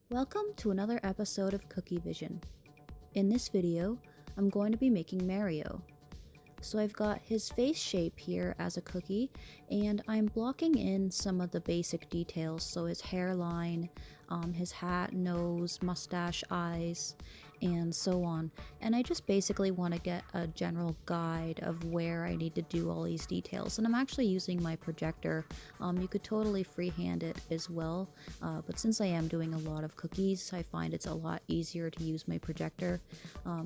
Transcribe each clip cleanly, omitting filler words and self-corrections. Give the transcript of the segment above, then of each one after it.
Welcome to another episode of Kookievision. In this video, I'm going to be making Mario. So I've got his face shape here as a cookie, and I'm blocking in some of the basic details, so his hairline, his hat, nose, mustache, eyes, and so on. And I just basically want to get a general guide of where I need to do all these details. And I'm actually using my projector. You could totally freehand it as well, but since I am doing a lot of cookies, I find it's a lot easier to use my projector,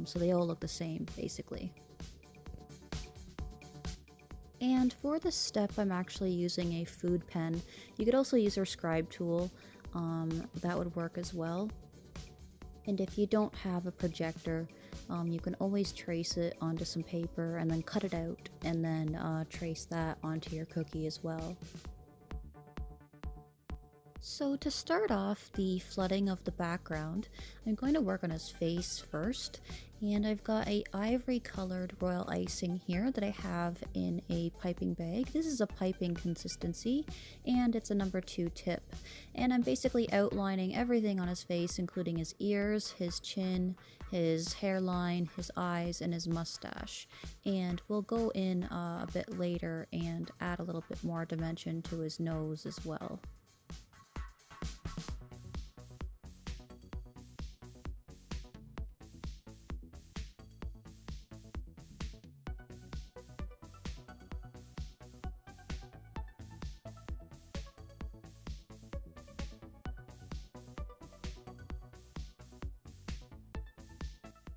so they all look the same basically. And for this step, I'm actually using a food pen. You could also use your scribe tool, that would work as well. And if you don't have a projector, you can always trace it onto some paper and then cut it out and then trace that onto your cookie as well. So to start off the flooding of the background, I'm going to work on his face first, and I've got a ivory colored royal icing here that I have in a piping bag. This is a piping consistency, and it's a number 2 tip. And I'm basically outlining everything on his face, including his ears, his chin, his hairline, his eyes, and his mustache. And we'll go in a bit later and add a little bit more dimension to his nose as well.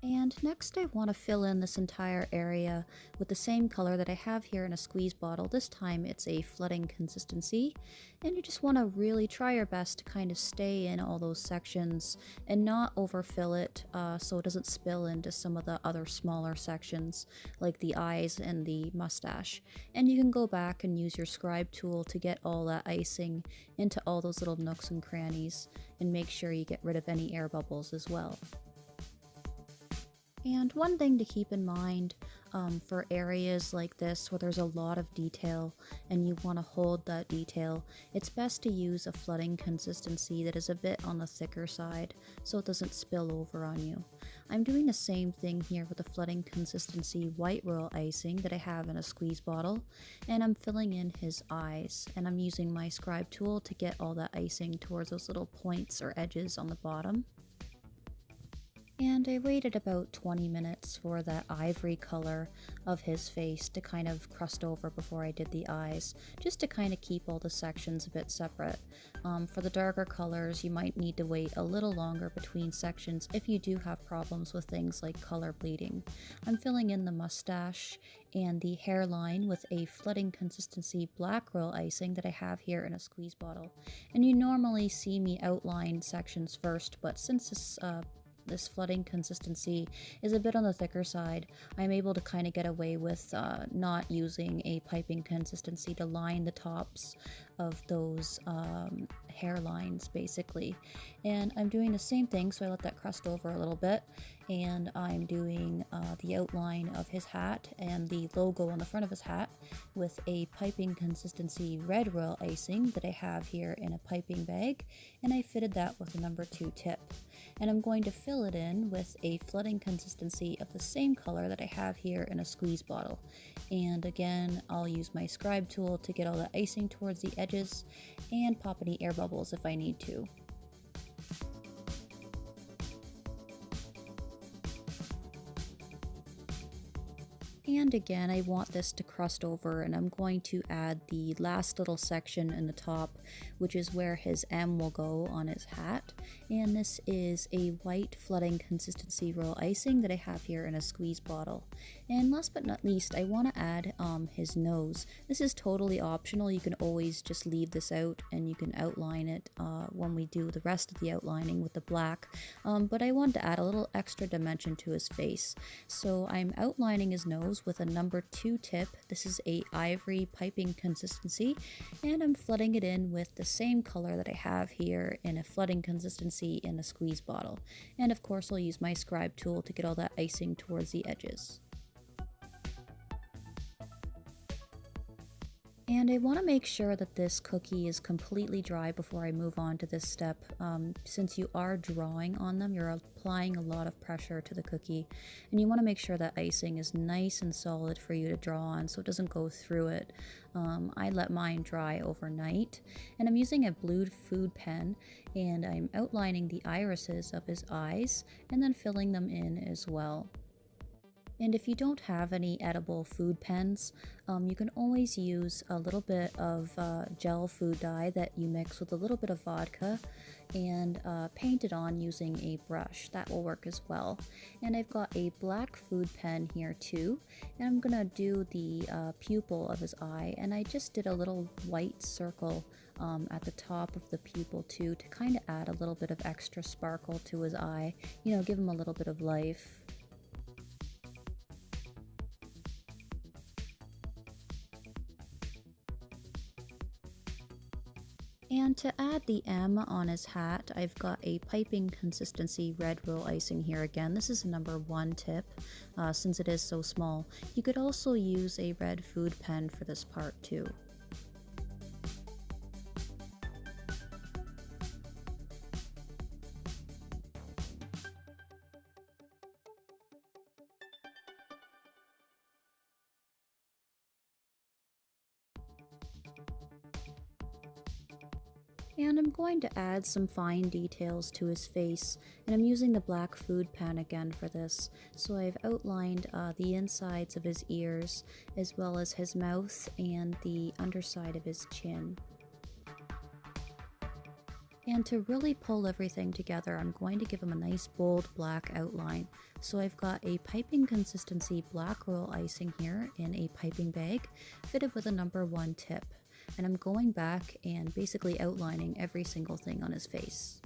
And next I want to fill in this entire area with the same color that I have here in a squeeze bottle. This time it's a flooding consistency, and you just want to really try your best to kind of stay in all those sections and not overfill it so it doesn't spill into some of the other smaller sections like the eyes and the mustache. And you can go back and use your scribe tool to get all that icing into all those little nooks and crannies and make sure you get rid of any air bubbles as well. And one thing to keep in mind for areas like this where there's a lot of detail and you want to hold that detail, it's best to use a flooding consistency that is a bit on the thicker side so it doesn't spill over on you. I'm doing the same thing here with the flooding consistency white royal icing that I have in a squeeze bottle, and I'm filling in his eyes, and I'm using my scribe tool to get all that icing towards those little points or edges on the bottom. And I waited about 20 minutes for that ivory color of his face to kind of crust over before I did the eyes, just to kind of keep all the sections a bit separate. For the darker colors, you might need to wait a little longer between sections if you do have problems with things like color bleeding. I'm filling in the mustache and the hairline with a flooding consistency black royal icing that I have here in a squeeze bottle. And you normally see me outline sections first, but since this flooding consistency is a bit on the thicker side, I'm able to kind of get away with not using a piping consistency to line the tops of those hairlines basically. And I'm doing the same thing, so I let that crust over a little bit, and I'm doing the outline of his hat and the logo on the front of his hat with a piping consistency red royal icing that I have here in a piping bag, and I fitted that with a number 2 tip. And I'm going to fill it in with a flooding consistency of the same color that I have here in a squeeze bottle. And again, I'll use my scribe tool to get all the icing towards the edges and pop any air bubbles if I need to. And again, I want this to crust over, and I'm going to add the last little section in the top, which is where his M will go on his hat. And this is a white flooding consistency royal icing that I have here in a squeeze bottle. And last but not least, I want to add his nose. This is totally optional. You can always just leave this out and you can outline it when we do the rest of the outlining with the black. But I wanted to add a little extra dimension to his face. So I'm outlining his nose with a number 2 tip. This is a ivory piping consistency, and I'm flooding it in with the same color that I have here in a flooding consistency in a squeeze bottle. And of course I'll use my scribe tool to get all that icing towards the edges. And I want to make sure that this cookie is completely dry before I move on to this step. Since you are drawing on them, you're applying a lot of pressure to the cookie, and you want to make sure that icing is nice and solid for you to draw on so it doesn't go through it. I let mine dry overnight, and I'm using a blue food pen, and I'm outlining the irises of his eyes and then filling them in as well. And if you don't have any edible food pens, you can always use a little bit of gel food dye that you mix with a little bit of vodka and paint it on using a brush. That will work as well. And I've got a black food pen here too, and I'm gonna do the pupil of his eye, and I just did a little white circle at the top of the pupil too to kind of add a little bit of extra sparkle to his eye, give him a little bit of life. And to add the M on his hat, I've got a piping consistency red roll icing here again. This is a number 1 tip, since it is so small. You could also use a red food pen for this part too. And I'm going to add some fine details to his face, and I'm using the black food pen again for this. So I've outlined the insides of his ears, as well as his mouth and the underside of his chin. And to really pull everything together, I'm going to give him a nice bold black outline. So I've got a piping consistency black roll icing here in a piping bag, fitted with a number 1 tip. And I'm going back and basically outlining every single thing on his face.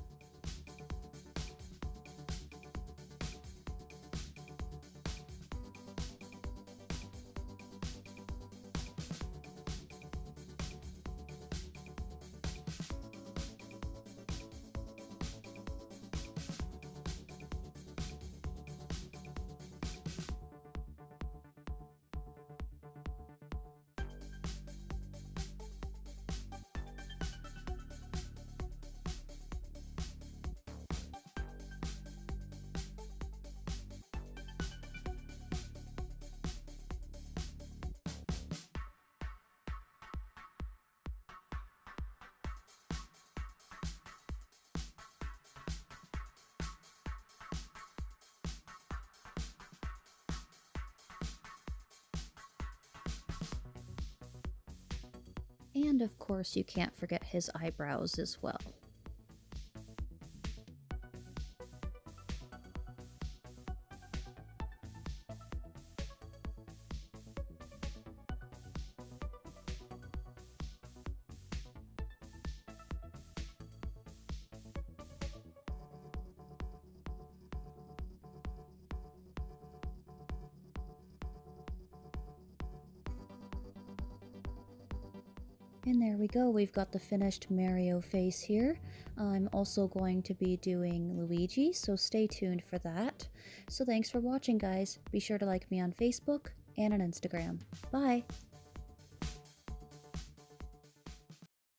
And of course, you can't forget his eyebrows as well. And there we go, we've got the finished Mario face here. I'm also going to be doing Luigi, so stay tuned for that. So thanks for watching, guys. Be sure to like me on Facebook and on Instagram. Bye!